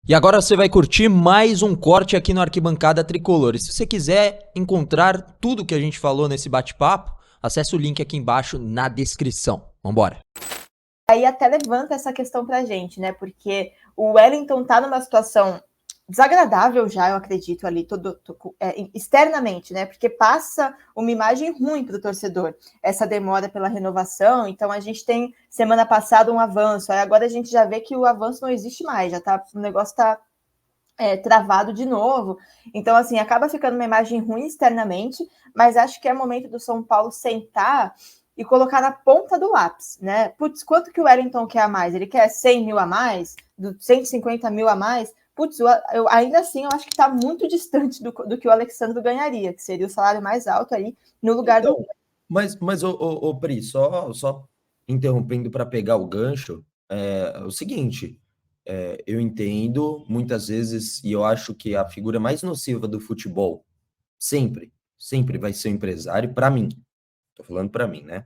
E agora você vai curtir mais um corte aqui no Arquibancada Tricolor. E se você quiser encontrar tudo que a gente falou nesse bate-papo, acesse o link aqui embaixo na descrição. Vambora. Aí até levanta essa questão pra gente, né? Porque o Wellington tá numa situação desagradável já, eu acredito, ali, externamente, né? Porque passa uma imagem ruim para o torcedor, essa demora pela renovação. Então a gente tem, semana passada, um avanço, aí agora a gente já vê que o avanço não existe mais, já tá, o negócio tá travado de novo. Então, assim, acaba ficando uma imagem ruim externamente, mas acho que é momento do São Paulo sentar e colocar na ponta do lápis, né? Putz, quanto que o Wellington quer a mais? Ele quer 100 mil a mais? 150 mil a mais? Putz, eu ainda assim, eu acho que está muito distante do que o Alexandre ganharia, que seria o salário mais alto aí no lugar então, do... Mas o Pri, só interrompendo para pegar o gancho, é o seguinte, eu entendo muitas vezes, e eu acho que a figura mais nociva do futebol sempre vai ser o empresário, para mim. Tô falando para mim, né?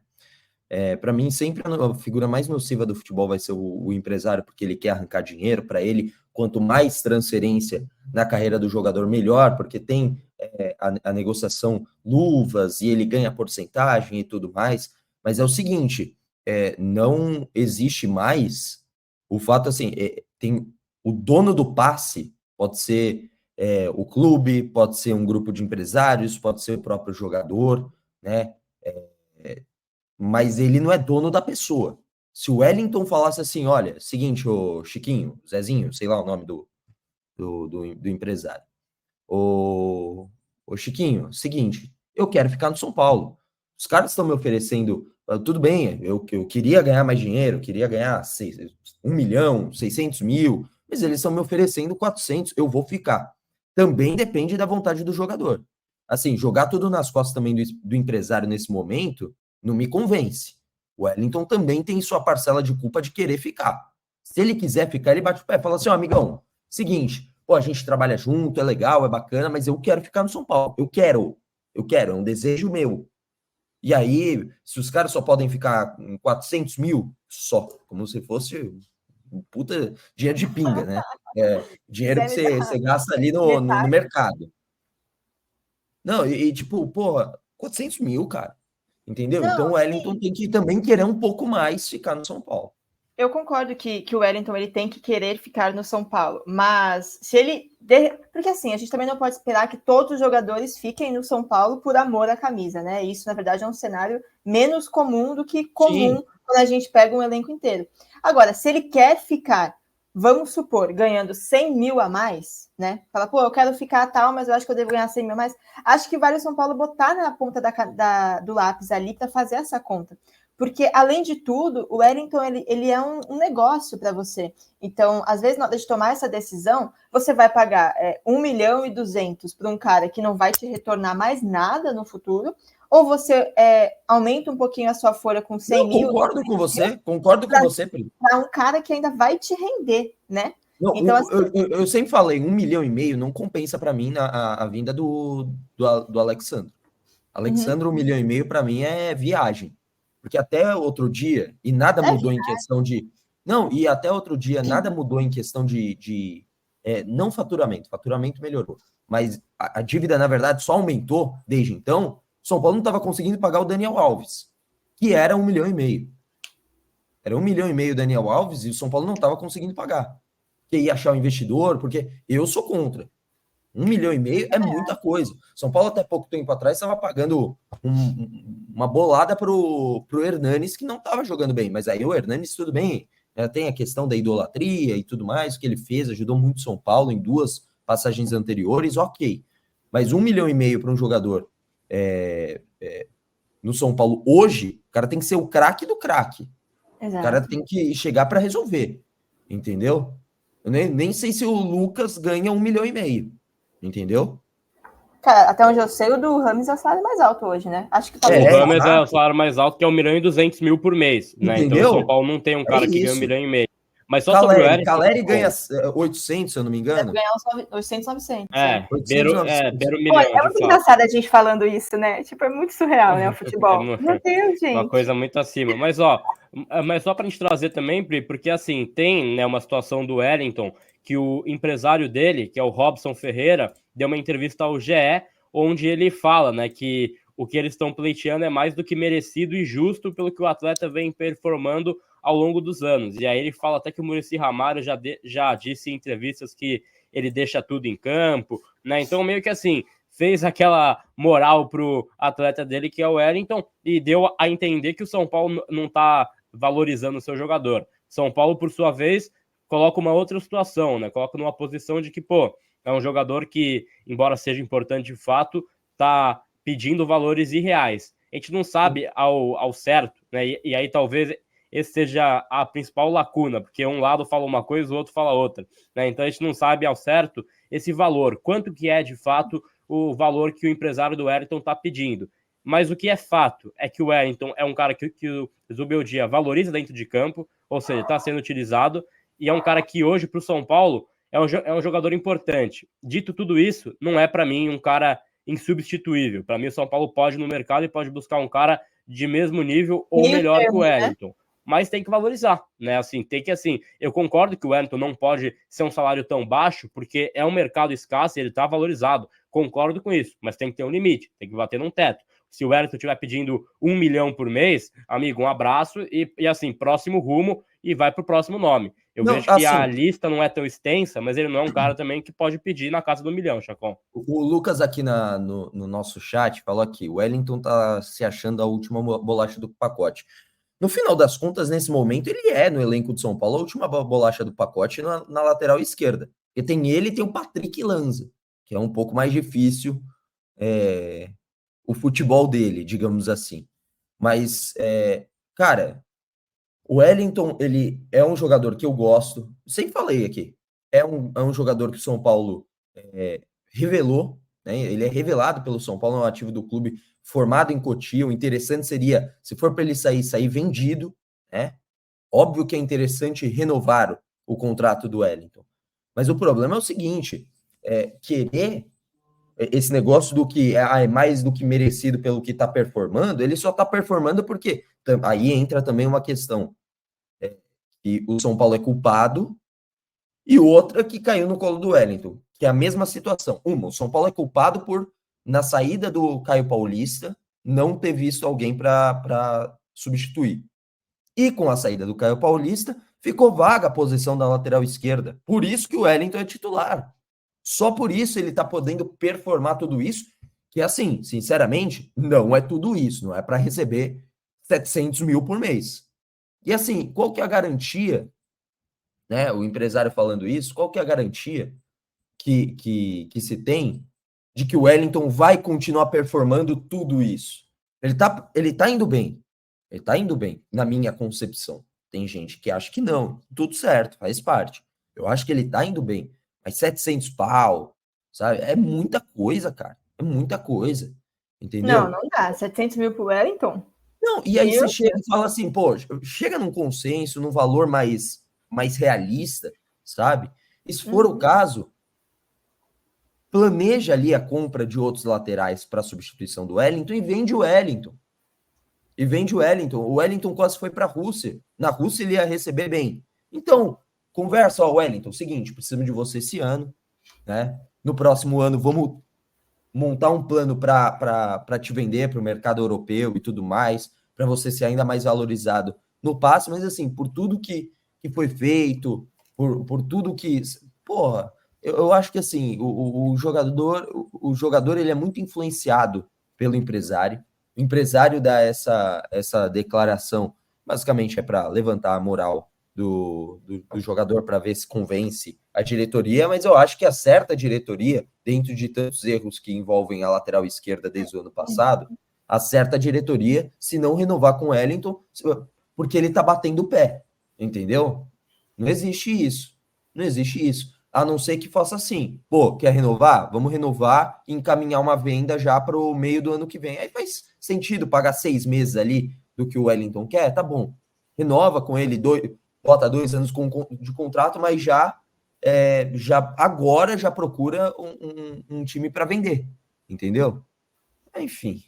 Para mim, sempre a figura mais nociva do futebol vai ser o empresário, porque ele quer arrancar dinheiro para ele. Quanto mais transferência na carreira do jogador, melhor, porque tem a negociação luvas e ele ganha porcentagem e tudo mais. Mas é o seguinte, não existe mais o fato assim, tem o dono do passe, pode ser o clube, pode ser um grupo de empresários, pode ser o próprio jogador, né? Mas ele não é dono da pessoa. Se o Wellington falasse assim, olha, seguinte, ô Chiquinho, Zezinho, sei lá o nome do empresário. Ô Chiquinho, seguinte, eu quero ficar no São Paulo. Os caras estão me oferecendo, tudo bem, eu queria ganhar mais dinheiro, queria ganhar 1 milhão, 600 mil, mas eles estão me oferecendo 400, eu vou ficar. Também depende da vontade do jogador. Assim, jogar tudo nas costas também do empresário nesse momento não me convence. O Wellington também tem sua parcela de culpa de querer ficar. Se ele quiser ficar, ele bate o pé e fala assim, ó, amigão, seguinte, pô, a gente trabalha junto, é legal, é bacana, mas eu quero ficar no São Paulo. Eu quero, é um desejo meu. E aí, se os caras só podem ficar com 400 mil, só, como se fosse um puta dinheiro de pinga, né? Dinheiro que você gasta ali no mercado. Não, tipo, porra, 400 mil, cara. Entendeu? Não, então o Wellington tem que também querer um pouco mais ficar no São Paulo. Eu concordo que o Wellington ele tem que querer ficar no São Paulo, mas se ele... Porque assim, a gente também não pode esperar que todos os jogadores fiquem no São Paulo por amor à camisa, né? Isso, na verdade, é um cenário menos comum do que comum. Sim. Quando a gente pega um elenco inteiro. Agora, se ele quer ficar, vamos supor, ganhando 100 mil a mais, né? Fala, pô, eu quero ficar tal, mas eu acho que eu devo ganhar 100 mil a mais. Acho que vale o São Paulo botar na ponta do lápis ali para fazer essa conta. Porque, além de tudo, o Wellington ele é um negócio para você. Então, às vezes, na hora de tomar essa decisão, você vai pagar 1 milhão e 200 para um cara que não vai te retornar mais nada no futuro, ou você aumenta um pouquinho a sua folha com 100 mil. Concordo com você, Pri. Para um cara que ainda vai te render, né? Não, então, assim, eu sempre falei, 1,5 milhão não compensa para mim a vinda do Alexandre. Alexandre, 1,5 milhão para mim é viagem. Porque até outro dia, e nada mudou em questão de... Não, e até outro dia, nada mudou em questão de não faturamento. Faturamento melhorou. Mas a dívida, na verdade, só aumentou desde então. São Paulo não estava conseguindo pagar o Daniel Alves, que era 1,5 milhão. Era 1,5 milhão o Daniel Alves e o São Paulo não estava conseguindo pagar. Que ia achar o investidor, porque eu sou contra. 1,5 milhão é muita coisa. São Paulo, até pouco tempo atrás, estava pagando uma bolada pro Hernanes, que não estava jogando bem. Mas aí o Hernanes, tudo bem, tem a questão da idolatria e tudo mais, que ele fez, ajudou muito São Paulo em 2 passagens anteriores, ok. Mas 1,5 milhão para um jogador no São Paulo hoje, o cara tem que ser o craque do craque. O cara tem que chegar para resolver, entendeu? Eu nem sei se o Lucas ganha 1,5 milhão. Entendeu? Cara, até onde eu sei, o do Rames é o salário mais alto hoje, né? Acho que o Rames é o salário mais alto, que é 1,2 milhão por mês, né? Entendeu? Então o São Paulo não tem um cara que ganha 1,5 milhão. Mas só Caleri, sobre o Wellington... Caleri ganha 800, se eu não me engano. Deve ganhar uns 800, 900. Beira 1 milhão. É muito engraçado a gente falando isso, né? Tipo, é muito surreal, né? O futebol. Meu Deus, gente. Uma coisa muito acima. Mas só pra gente trazer também, Pri, porque assim, tem, né, uma situação do Wellington que o empresário dele, que é o Robson Ferreira, deu uma entrevista ao GE, onde ele fala, né, que o que eles estão pleiteando é mais do que merecido e justo pelo que o atleta vem performando ao longo dos anos. E aí ele fala até que o Muricy Ramalho já disse em entrevistas que ele deixa tudo em campo, né? Então meio que assim, fez aquela moral pro atleta dele, que é o Wellington, e deu a entender que o São Paulo não tá valorizando o seu jogador. São Paulo, por sua vez, coloca uma outra situação, né? Coloca numa posição de que, pô, é um jogador que, embora seja importante de fato, tá pedindo valores irreais. A gente não sabe ao certo, né? E aí talvez esse seja a principal lacuna, porque um lado fala uma coisa, o outro fala outra, né? Então a gente não sabe ao certo esse valor, quanto que é de fato o valor que o empresário do Wellington está pedindo. Mas o que é fato é que o Wellington é um cara que o Zubeldia valoriza dentro de campo, ou seja, está sendo utilizado, e é um cara que hoje, para o São Paulo, é um jogador importante. Dito tudo isso, não é para mim um cara insubstituível. Para mim, o São Paulo pode ir no mercado e pode buscar um cara de mesmo nível ou melhor que o Wellington. Mas tem que valorizar, né? Assim, tem que, assim, eu concordo que o Wellington não pode ser um salário tão baixo, porque é um mercado escasso e ele tá valorizado. Concordo com isso, mas tem que ter um limite, tem que bater num teto. Se o Wellington estiver pedindo 1 milhão por mês, amigo, um abraço e assim, próximo rumo e vai pro próximo nome. Eu vejo que a lista não é tão extensa, mas ele não é um cara também que pode pedir na casa do 1 milhão, Chacon. O Lucas aqui no nosso chat falou aqui, o Wellington tá se achando a última bolacha do pacote. No final das contas, nesse momento, ele é, no elenco de São Paulo, a última bolacha do pacote na lateral esquerda. E tem ele e tem o Patrick Lanza, que é um pouco mais difícil o futebol dele, digamos assim. Mas, cara, o Wellington, ele é um jogador que eu gosto, sempre falei aqui, é um jogador que o São Paulo revelou, né? Ele é revelado pelo São Paulo, é um ativo do clube, formado em Cotia. O interessante seria, se for para ele sair vendido, né? Óbvio que é interessante renovar o contrato do Wellington. Mas o problema é o seguinte, querer esse negócio do que é mais do que merecido pelo que está performando, ele só está performando porque aí entra também uma questão que o São Paulo é culpado e outra que caiu no colo do Wellington, que é a mesma situação. O São Paulo é culpado por, na saída do Caio Paulista, não ter visto alguém para substituir. E com a saída do Caio Paulista, ficou vaga a posição da lateral esquerda. Por isso que o Wellington é titular. Só por isso ele está podendo performar tudo isso, que assim, sinceramente, não é tudo isso, não é para receber 700 mil por mês. E assim, qual que é a garantia, né, o empresário falando isso, qual que é a garantia que se tem de que o Wellington vai continuar performando tudo isso? Ele tá indo bem, na minha concepção. Tem gente que acha que não, tudo certo, faz parte. Eu acho que ele tá indo bem, mas 700 pau, sabe? É muita coisa, cara, é muita coisa, entendeu? Não dá, 700 mil pro Wellington? Não, e aí você chega e fala assim, pô, chega num consenso, num valor mais realista, sabe? E se for o caso, planeja ali a compra de outros laterais para substituição do Wellington e vende o Wellington. O Wellington quase foi para a Rússia. Na Rússia ele ia receber bem. Então, conversa, Wellington, seguinte, precisamos de você esse ano, né? No próximo ano vamos montar um plano para te vender para o mercado europeu e tudo mais, para você ser ainda mais valorizado no passe, mas assim, por tudo que foi feito, por tudo que... Porra, eu acho que assim, o jogador ele é muito influenciado pelo empresário. O empresário dá essa declaração, basicamente é para levantar a moral do jogador, para ver se convence a diretoria, mas eu acho que acerta a diretoria, dentro de tantos erros que envolvem a lateral esquerda desde o ano passado, acerta a diretoria se não renovar com o Wellington, porque ele tá batendo o pé, entendeu? Não existe isso, a não ser que faça assim, pô, quer renovar? Vamos renovar e encaminhar uma venda já para o meio do ano que vem. Aí faz sentido pagar 6 meses ali do que o Wellington quer, tá bom, renova com ele, bota 2 anos de contrato, mas já agora já procura um time para vender, entendeu? Enfim.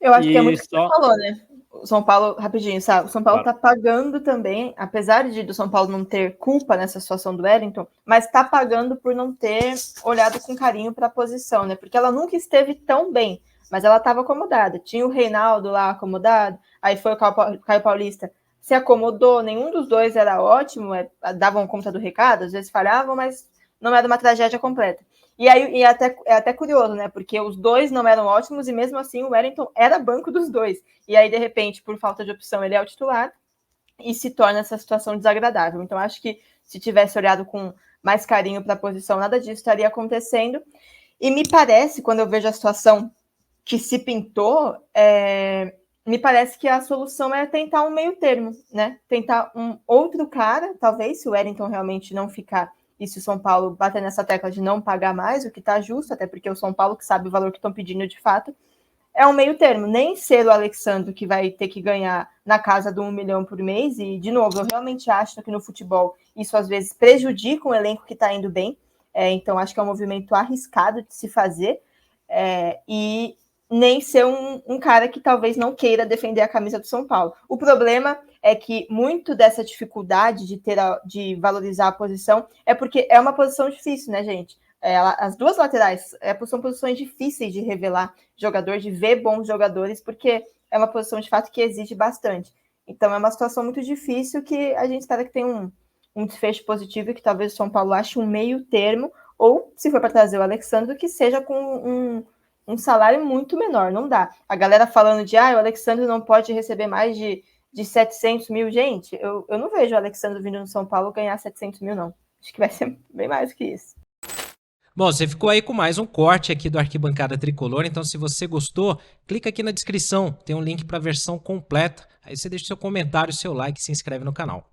Eu acho que é muito o que você falou, né? o São Paulo, rapidinho, sabe? O São Paulo Claro. tá pagando também, apesar do São Paulo não ter culpa nessa situação do Wellington, mas tá pagando por não ter olhado com carinho para a posição, né? Porque ela nunca esteve tão bem, mas ela estava acomodada. Tinha o Reinaldo lá acomodado, aí foi o Caio Paulista, se acomodou, nenhum dos dois era ótimo, davam conta do recado, às vezes falhavam, mas não era uma tragédia completa. E aí é até curioso, né? Porque os dois não eram ótimos e mesmo assim o Wellington era banco dos dois. E aí, de repente, por falta de opção, ele é o titular e se torna essa situação desagradável. Então, acho que se tivesse olhado com mais carinho para a posição, nada disso estaria acontecendo. E me parece, quando eu vejo a situação que se pintou, me parece que a solução é tentar um meio termo, né? Tentar um outro cara, talvez, se o Wellington realmente não ficar, e se o São Paulo bater nessa tecla de não pagar mais, o que está justo, até porque o São Paulo, que sabe o valor que estão pedindo de fato, é um meio termo. Nem ser o Alexandre que vai ter que ganhar na casa do 1 milhão por mês, e, de novo, eu realmente acho que no futebol isso às vezes prejudica um elenco que está indo bem, então acho que é um movimento arriscado de se fazer, e nem ser um cara que talvez não queira defender a camisa do São Paulo. O problema é que muito dessa dificuldade de valorizar a posição é porque é uma posição difícil, né, gente? As duas laterais são posições difíceis de revelar jogador, de ver bons jogadores, porque é uma posição de fato que exige bastante. Então é uma situação muito difícil que a gente espera que tenha um desfecho positivo e que talvez o São Paulo ache um meio termo, ou se for para trazer o Alexandre, que seja com um salário muito menor. Não dá. A galera falando de o Alexandre não pode receber mais de 700 mil. Gente, eu não vejo o Alexandre vindo no São Paulo ganhar 700 mil, não. Acho que vai ser bem mais do que isso. Bom, você ficou aí com mais um corte aqui do Arquibancada Tricolor, então se você gostou, clica aqui na descrição, tem um link para a versão completa, aí você deixa seu comentário, seu like e se inscreve no canal.